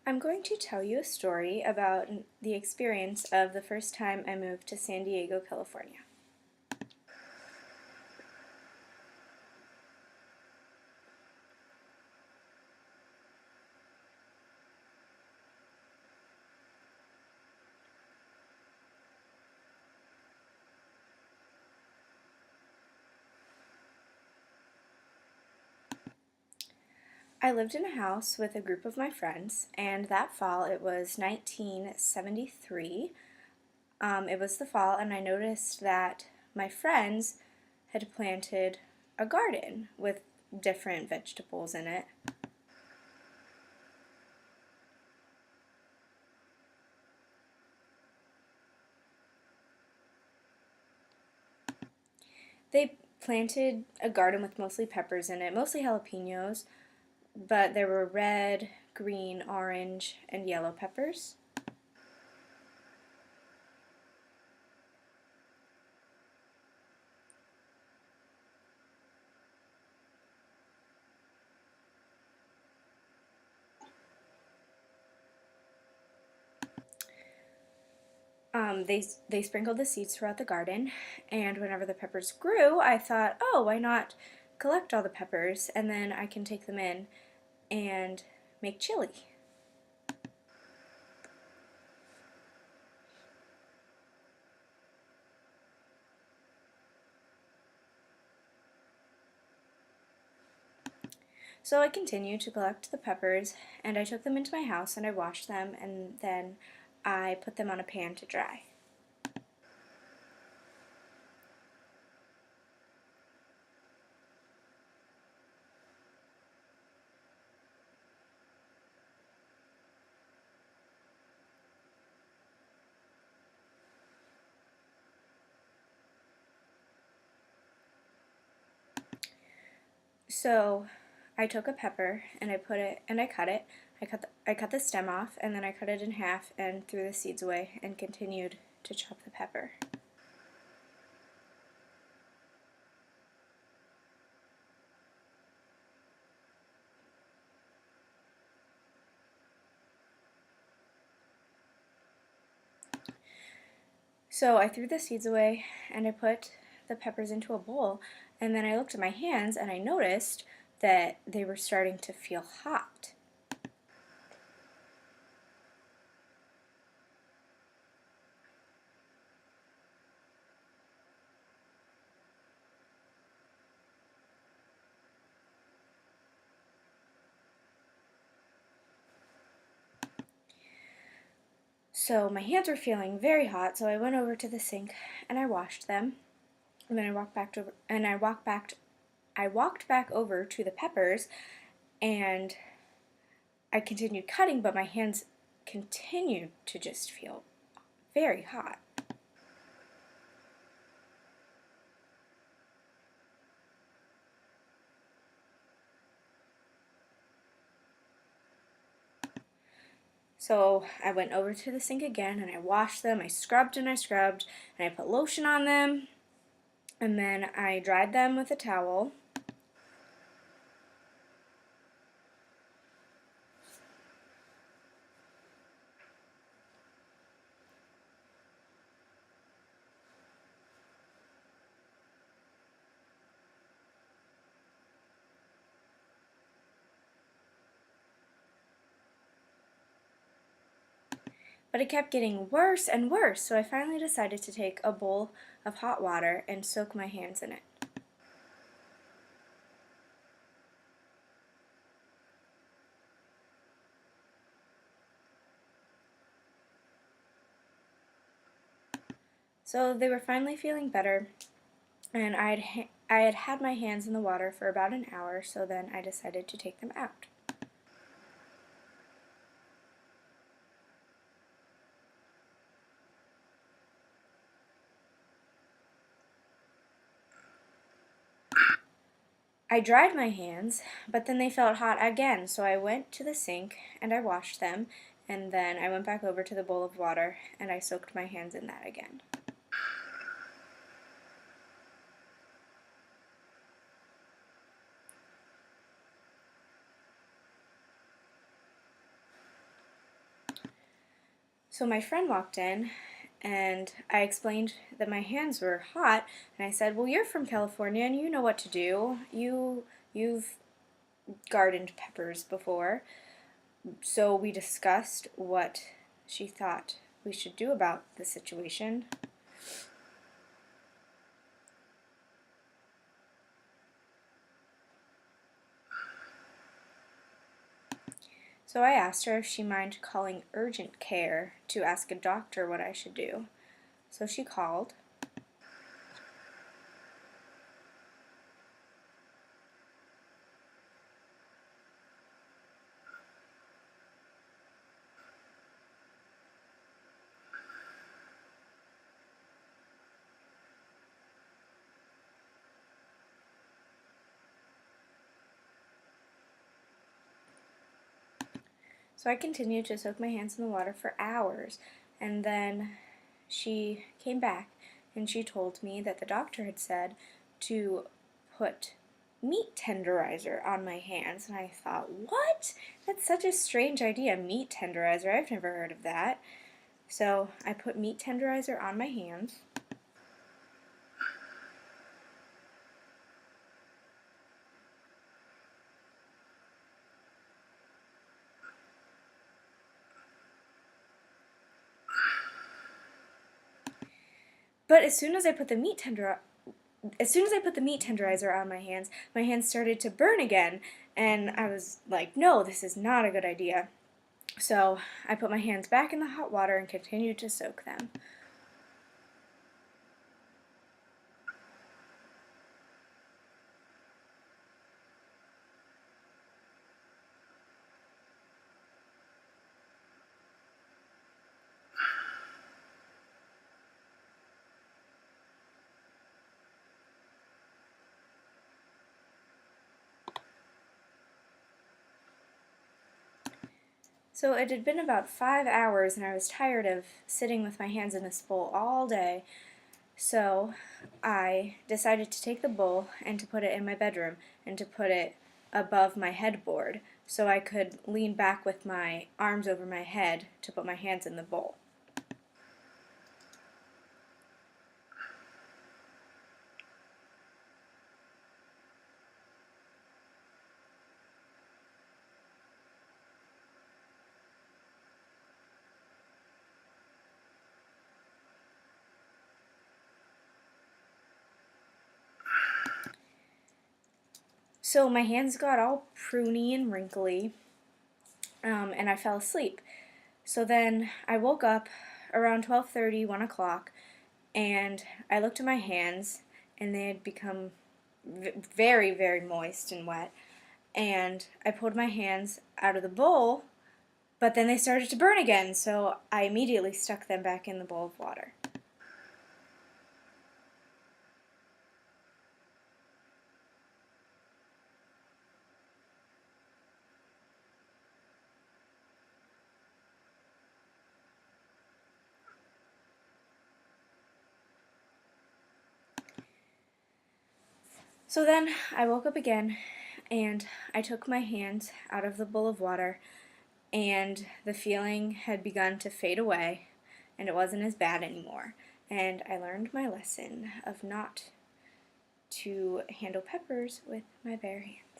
I'm going to tell you a story about the experience of the first time I moved to San Diego, California. I lived in a house with a group of my friends, and that fall, it was 1973. It was the fall, and I noticed that my friends had planted a garden with different vegetables in it. They planted a garden with mostly peppers in it, mostly jalapenos, but there were red, green, orange, and yellow peppers. They sprinkled the seeds throughout the garden, and whenever the peppers grew, I thought, oh, why not collect all the peppers and then I can take them in and make chili. So I continued to collect the peppers, and I took them into my house and I washed them, and then I put them on a pan to dry. So I took a pepper and I put it and I cut it. I cut the stem off, and then I cut it in half and threw the seeds away and continued to chop the pepper. So I threw the seeds away and I put the peppers into a bowl, and then I looked at my hands and I noticed that they were starting to feel hot. So my hands were feeling very hot, so I went over to the sink and I washed them. And then I walked back over to the peppers, and I continued cutting, but my hands continued to just feel very hot. So I went over to the sink again and I washed them. I scrubbed and I scrubbed, and I put lotion on them, and then I dried them with a towel. But it kept getting worse and worse, so I finally decided to take a bowl of hot water and soak my hands in it. So they were finally feeling better, and I had had my hands in the water for about an hour, so then I decided to take them out. I dried my hands, but then they felt hot again, so I went to the sink and I washed them, and then I went back over to the bowl of water and I soaked my hands in that again. So my friend walked in and I explained that my hands were hot, and I said, "Well, you're from California and you know what to do. You've gardened peppers before." So we discussed what she thought we should do about the situation. So I asked her if she minded calling urgent care to ask a doctor what I should do. So she called. So I continued to soak my hands in the water for hours, and then she came back and she told me that the doctor had said to put meat tenderizer on my hands, and I thought, what? That's such a strange idea, meat tenderizer. I've never heard of that. So I put meat tenderizer on my hands. But as soon as I put the meat tenderizer on my hands started to burn again, and I was like, no, this is not a good idea. So I put my hands back in the hot water and continued to soak them. So it had been about 5 hours, and I was tired of sitting with my hands in this bowl all day. So I decided to take the bowl and to put it in my bedroom and to put it above my headboard so I could lean back with my arms over my head to put my hands in the bowl. So my hands got all pruny and wrinkly, and I fell asleep. So then I woke up around 12:30, 1 o'clock, and I looked at my hands, and they had become very, very moist and wet. And I pulled my hands out of the bowl, but then they started to burn again, so I immediately stuck them back in the bowl of water. So then I woke up again, and I took my hands out of the bowl of water, and the feeling had begun to fade away, and it wasn't as bad anymore. And I learned my lesson of not to handle peppers with my bare hands.